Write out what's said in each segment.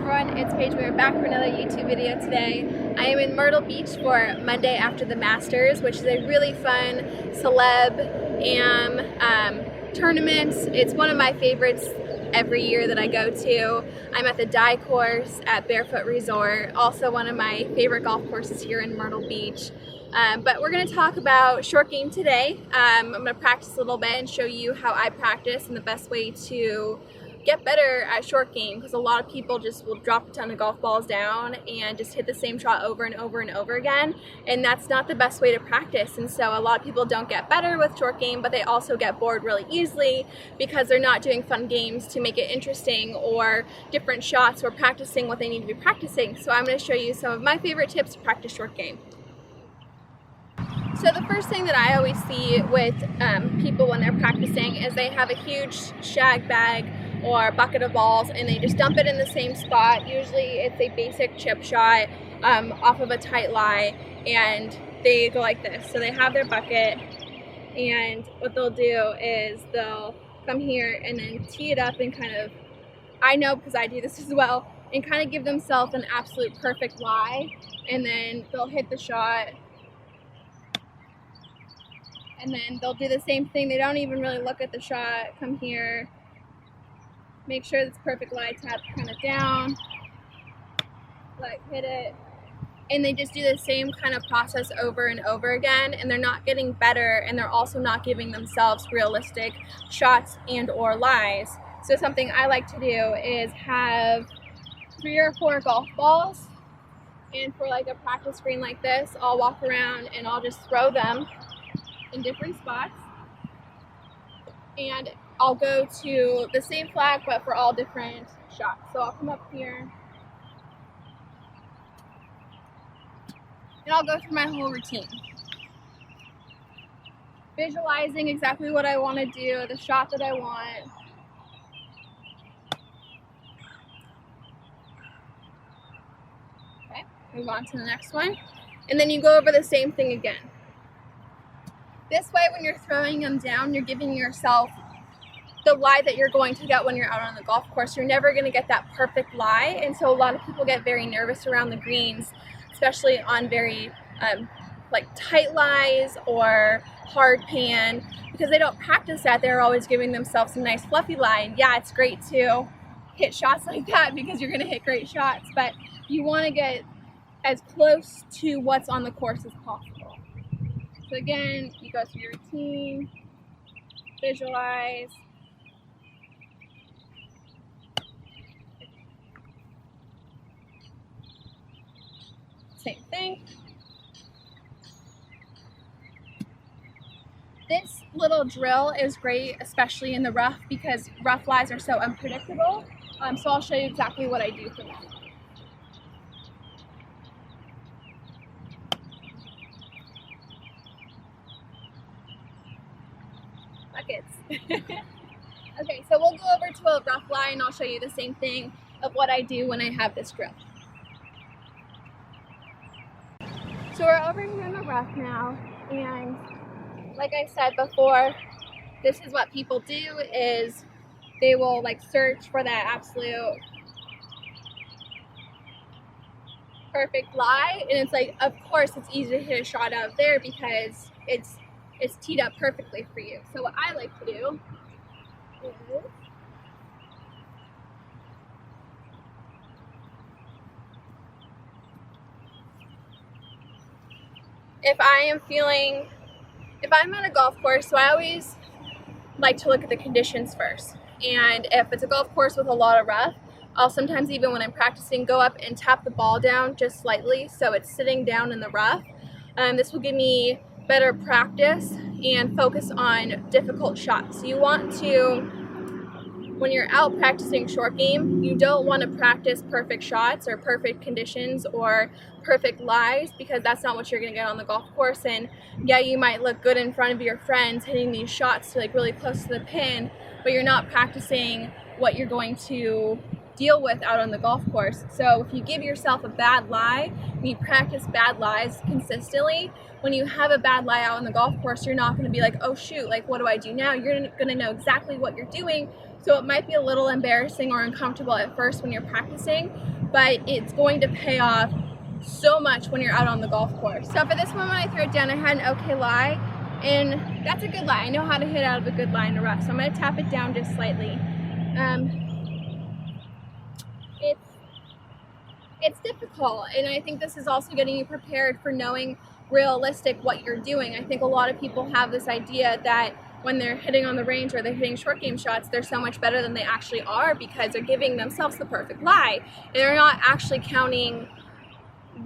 everyone, it's Paige. We're back for another YouTube video today. I am in Myrtle Beach for Monday after the Masters, which is a really fun celeb tournament. It's one of my favorites every year that I go to. I'm at the Dye course at Barefoot Resort, also one of my favorite golf courses here in Myrtle Beach. But we're going to talk about short game today. I'm going to practice a little bit and show you how I practice and the best way to get better at short game, because a lot of people just will drop a ton of golf balls down and just hit the same shot over and over and over again, and that's not the best way to practice. And so a lot of people don't get better with short game, but they also get bored really easily because they're not doing fun games to make it interesting or different shots or practicing what they need to be practicing. So I'm going to show you some of my favorite tips to practice short game. So the first thing that I always see with people when they're practicing is they have a huge shag bag or bucket of balls and they just dump it in the same spot. Usually it's a basic chip shot off of a tight lie, and they go like this. So they have their bucket, and what they'll do is they'll come here and then tee it up and kind of, I know because I do this as well, and kind of give themselves an absolute perfect lie, and then they'll hit the shot. And then they'll do the same thing. They don't even really look at the shot. Come here, make sure it's perfect lie, tap kind of down, like hit it. And they just do the same kind of process over and over again, and they're not getting better, and they're also not giving themselves realistic shots and or lies. So something I like to do is have 3 or 4 golf balls, and for like a practice green like this, I'll walk around and I'll just throw them in different spots, and I'll go to the same flag but for all different shots. So I'll come up here and I'll go through my whole routine, visualizing exactly what I want to do, the shot that I want. Okay, move on to the next one, and then you go over the same thing again. This way, when you're throwing them down, you're giving yourself the lie that you're going to get when you're out on the golf course. You're never going to get that perfect lie, and so a lot of people get very nervous around the greens, especially on very like tight lies or hard pan, because they don't practice that. They're always giving themselves some nice fluffy lie, and yeah, it's great to hit shots like that because you're going to hit great shots, but you want to get as close to what's on the course as possible. So again, you go through your routine, visualize, same thing. This little drill is great, especially in the rough, because rough lies are so unpredictable. So I'll show you exactly what I do for that. Okay, so we'll go over to a rough lie and I'll show you the same thing of what I do when I have this drill. So we're over here in the rough now, and like I said before, this is what people do, is they will like search for that absolute perfect lie, and it's like, of course it's easy to hit a shot out of there because it's teed up perfectly for you. So what I like to do is if I'm at a golf course, so I always like to look at the conditions first. And if it's a golf course with a lot of rough, I'll sometimes, even when I'm practicing, go up and tap the ball down just slightly so it's sitting down in the rough. This will give me better practice and focus on difficult shots. So you want to, when you're out practicing short game, you don't want to practice perfect shots or perfect conditions or perfect lies, because that's not what you're going to get on the golf course. And yeah, you might look good in front of your friends hitting these shots to like really close to the pin, but you're not practicing what you're going to deal with out on the golf course. So if you give yourself a bad lie and you practice bad lies consistently, when you have a bad lie out on the golf course, you're not going to be like, oh shoot, like what do I do now? You're going to know exactly what you're doing. So it might be a little embarrassing or uncomfortable at first when you're practicing, but it's going to pay off so much when you're out on the golf course. So for this one, when I threw it down, I had an okay lie, and that's a good lie. I know how to hit out of a good lie in the rough, so I'm going to tap it down just slightly. It's difficult, and I think this is also getting you prepared for knowing realistic what you're doing. I think a lot of people have this idea that when they're hitting on the range or they're hitting short game shots, they're so much better than they actually are because they're giving themselves the perfect lie. And they're not actually counting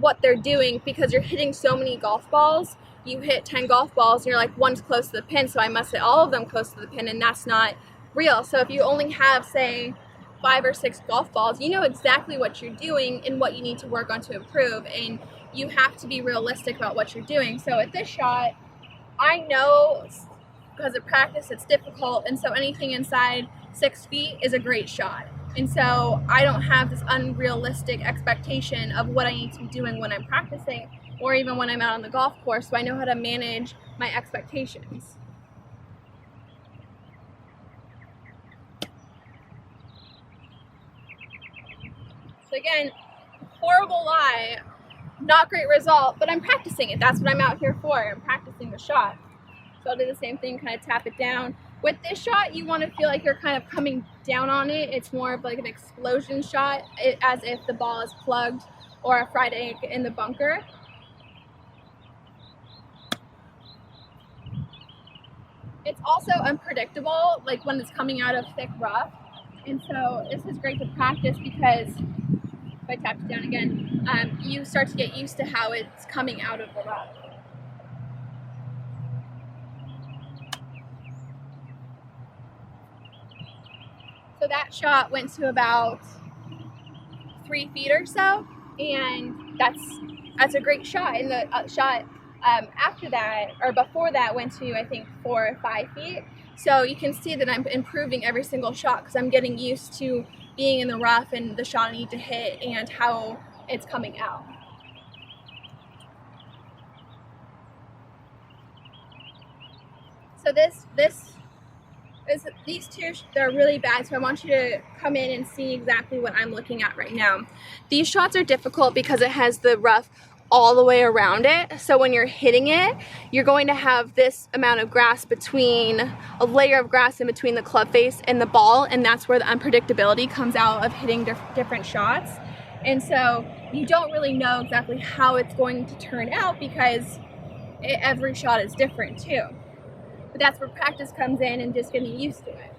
what they're doing because you're hitting so many golf balls. You hit 10 golf balls and you're like, one's close to the pin, so I must hit all of them close to the pin, and that's not real. So if you only have, say, 5 or 6 golf balls, you know exactly what you're doing and what you need to work on to improve, and you have to be realistic about what you're doing. So at this shot, I know because of practice it's difficult, and so anything inside 6 feet is a great shot. And so I don't have this unrealistic expectation of what I need to be doing when I'm practicing or even when I'm out on the golf course, so I know how to manage my expectations. So again, horrible lie, not great result, but I'm practicing it. That's what I'm out here for. I'm practicing the shot. So I'll do the same thing, kind of tap it down. With this shot, you want to feel like you're kind of coming down on it. It's more of like an explosion shot, as if the ball is plugged or a fried egg in the bunker. It's also unpredictable, like when it's coming out of thick rough. And so this is great to practice because if I tap it down again, you start to get used to how it's coming out of the rough. So that shot went to about 3 feet or so, and that's a great shot. And the shot after that, or before that, went to I think 4 or 5 feet. So you can see that I'm improving every single shot because I'm getting used to being in the rough and the shot I need to hit and how it's coming out. So these two, they're really bad, so I want you to come in and see exactly what I'm looking at right now. These shots are difficult because it has the rough all the way around it, so when you're hitting it, you're going to have this amount of grass between, a layer of grass in between the club face and the ball, and that's where the unpredictability comes out of hitting different shots. And so you don't really know exactly how it's going to turn out because every shot is different too. But that's where practice comes in and just getting used to it.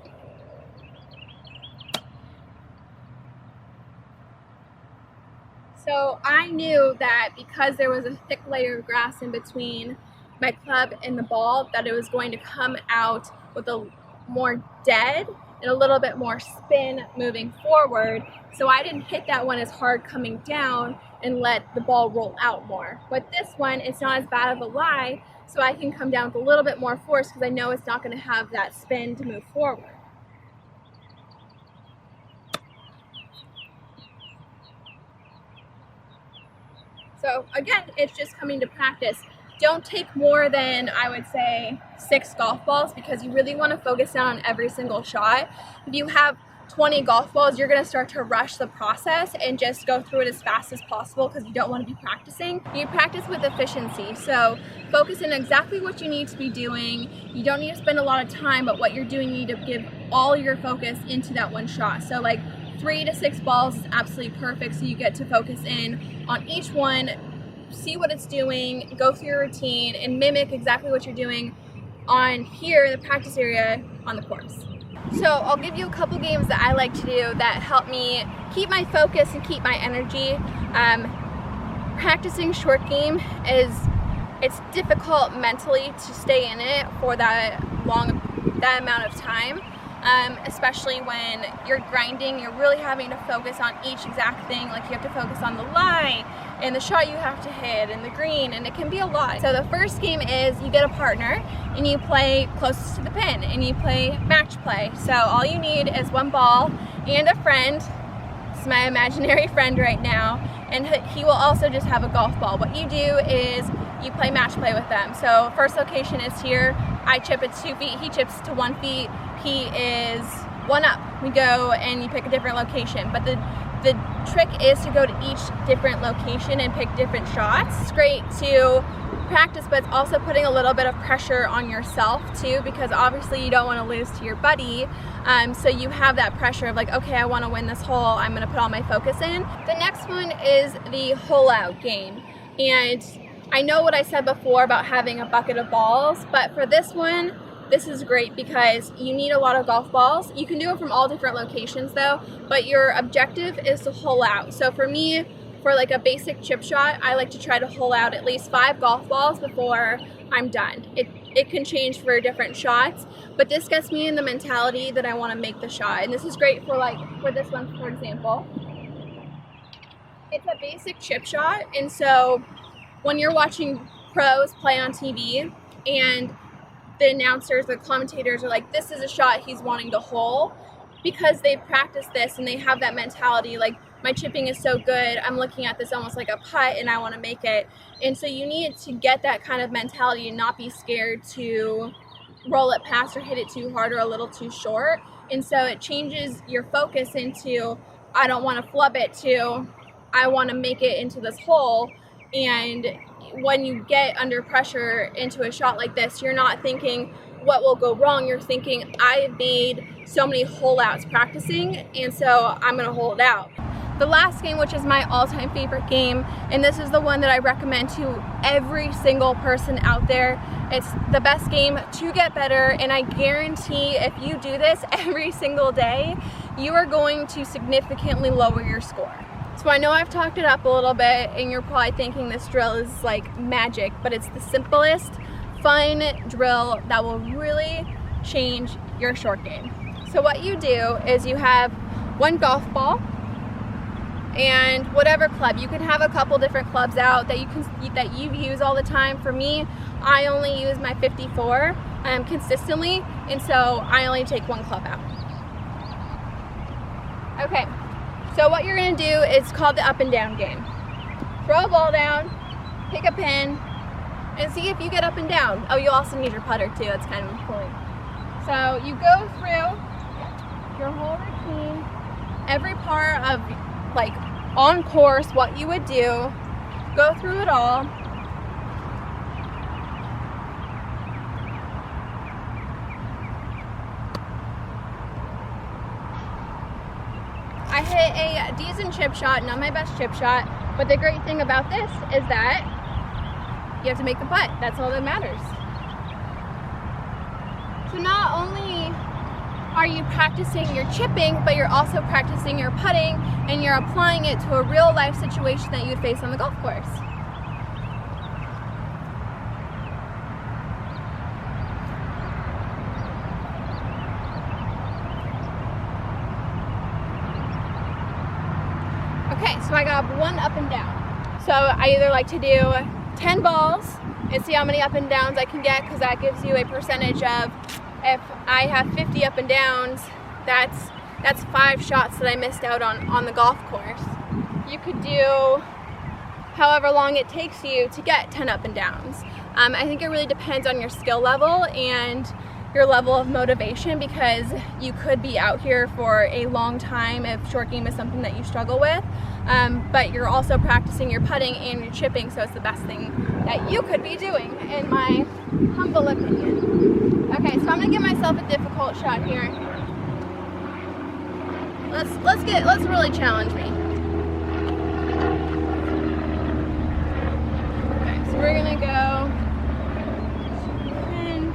So I knew that because there was a thick layer of grass in between my club and the ball, that it was going to come out with a more dead and a little bit more spin moving forward. So I didn't hit that one as hard coming down and let the ball roll out more. But this one, it's not as bad of a lie, so I can come down with a little bit more force because I know it's not going to have that spin to move forward. So again, it's just coming to practice. Don't take more than, I would say, 6 golf balls because you really want to focus in on every single shot. If you have 20 golf balls, you're going to start to rush the process and just go through it as fast as possible because you don't want to be practicing. You practice with efficiency, so focus in exactly what you need to be doing. You don't need to spend a lot of time, but what you're doing, you need to give all your focus into that one shot. So like 3 to 6 balls is absolutely perfect, so you get to focus in on each one, see what it's doing, go through your routine, and mimic exactly what you're doing on here in the practice area on the course. So I'll give you a couple games that I like to do that help me keep my focus and keep my energy. Practicing short game it's difficult mentally to stay in it for that amount of time. Especially when you're grinding, you're really having to focus on each exact thing. Like you have to focus on the lie and the shot you have to hit and the green, and it can be a lot. So the first game is you get a partner and you play closest to the pin and you play match play. So all you need is one ball and a friend is my imaginary friend right now, and he will also just have a golf ball. What you do is you play match play with them. So first location is here. I chip at 2 feet, he chips to 1 feet. He is 1 up. We go and you pick a different location. But the trick is to go to each different location and pick different shots. It's great to practice, but it's also putting a little bit of pressure on yourself too, because obviously you don't want to lose to your buddy. So you have that pressure of like, okay, I want to win this hole, I'm going to put all my focus in. The next one is the hole out game. And I know what I said before about having a bucket of balls, but for this one, this is great because you need a lot of golf balls. You can do it from all different locations though, but your objective is to hole out. So for me, for like a basic chip shot, I like to try to hole out at least 5 golf balls before I'm done. It can change for different shots, but this gets me in the mentality that I want to make the shot. And this is great for for this one, for example. It's a basic chip shot, and so when you're watching pros play on TV and the announcers, the commentators are like, this is a shot he's wanting to hole, because they practice this and they have that mentality like, my chipping is so good, I'm looking at this almost like a putt and I want to make it. And so you need to get that kind of mentality and not be scared to roll it past or hit it too hard or a little too short. And so it changes your focus into, I don't want to flub it, to I want to make it into this hole. And when you get under pressure into a shot like this, you're not thinking what will go wrong. You're thinking, I've made so many hole outs practicing, and so I'm going to hold out. The last game, which is my all-time favorite game, and this is the one that I recommend to every single person out there. It's the best game to get better, and I guarantee if you do this every single day, you are going to significantly lower your score. So I know I've talked it up a little bit, and you're probably thinking this drill is like magic, but it's the simplest, fun drill that will really change your short game. So what you do is you have 1 golf ball and whatever club. You can have a couple different clubs out that you use all the time. For me, I only use my 54 consistently, and so I only take 1 club out. Okay, so what you're gonna do is called the up and down game. Throw a ball down, pick a pin, and see if you get up and down. Oh, you also need your putter too, that's kind of important. So you go through your whole routine, every part of like on course, what you would do, go through it all. I hit a decent chip shot, not my best chip shot, but the great thing about this is that you have to make the putt. That's all that matters. So not only are you practicing your chipping, but you're also practicing your putting, and you're applying it to a real life situation that you'd face on the golf course. Okay, so I got 1 up and down. So I either like to do 10 balls and see how many up and downs I can get, because that gives you a percentage of, if I have 50 up and downs, that's 5 shots that I missed out on the golf course. You could do however long it takes you to get 10 up and downs. I think it really depends on your skill level and your level of motivation, because you could be out here for a long time if short game is something that you struggle with, but you're also practicing your putting and your chipping, so it's the best thing that you could be doing, in my humble opinion. Okay, so I'm gonna give myself a difficult shot here. Let's really challenge me. Okay, so we're gonna go 10.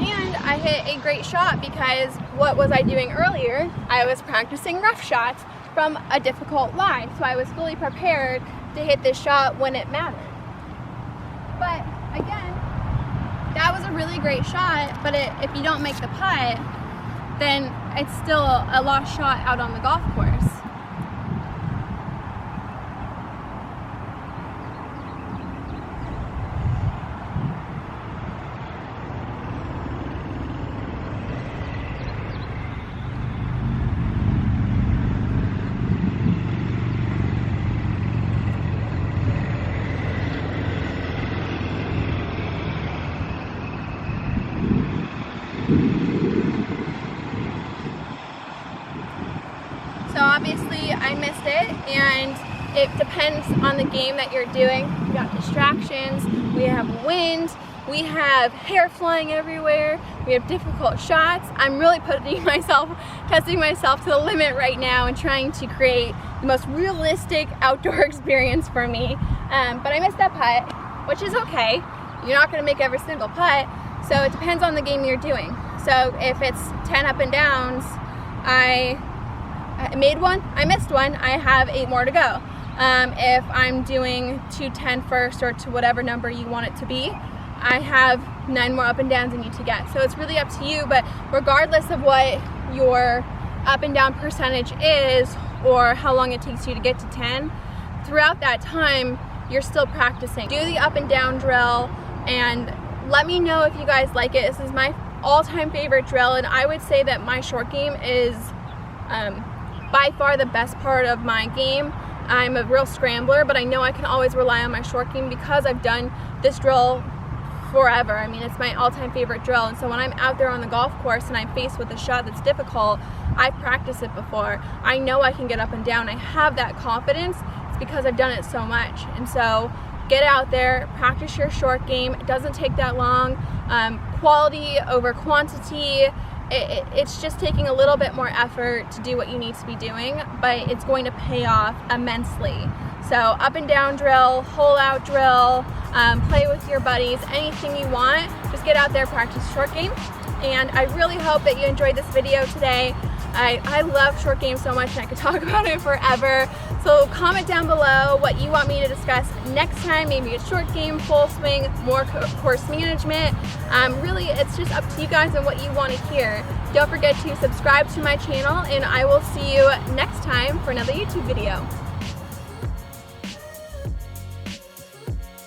And I hit a great shot, because what was I doing earlier? I was practicing rough shots from a difficult lie. So I was fully prepared to hit this shot when it mattered. But again, that was a really great shot, but if you don't make the putt, then it's still a lost shot out on the golf course. So obviously I missed it, and it depends on the game that you're doing. We got distractions, we have wind, we have hair flying everywhere, we have difficult shots. I'm really testing myself to the limit right now and trying to create the most realistic outdoor experience for me. But I missed that putt, which is okay. You're not gonna make every single putt, so it depends on the game you're doing. So if it's 10 up and downs, I made one, I missed one, I have 8 more to go. If I'm doing 210 first, or to whatever number you want it to be, I have 9 more up and downs I need to get. So it's really up to you, but regardless of what your up and down percentage is or how long it takes you to get to 10, throughout that time, you're still practicing. Do the up and down drill and let me know if you guys like it. This is my all-time favorite drill, and I would say that my short game is by far the best part of my game. I'm a real scrambler, but I know I can always rely on my short game because I've done this drill forever. I mean, it's my all-time favorite drill, and so when I'm out there on the golf course and I'm faced with a shot that's difficult, I've practiced it before. I know I can get up and down. I have that confidence. It's because I've done it so much. And so get out there, practice your short game. It doesn't take that long. Quality over quantity. It's just taking a little bit more effort to do what you need to be doing, but it's going to pay off immensely. So up and down drill, hole out drill, play with your buddies, anything you want. Just get out there, practice short game. And I really hope that you enjoyed this video today. I love short game so much, and I could talk about it forever. So comment down below what you want me to discuss next time. Maybe a short game, full swing, more course management. Really, it's just up to you guys and what you want to hear. Don't forget to subscribe to my channel, and I will see you next time for another YouTube video.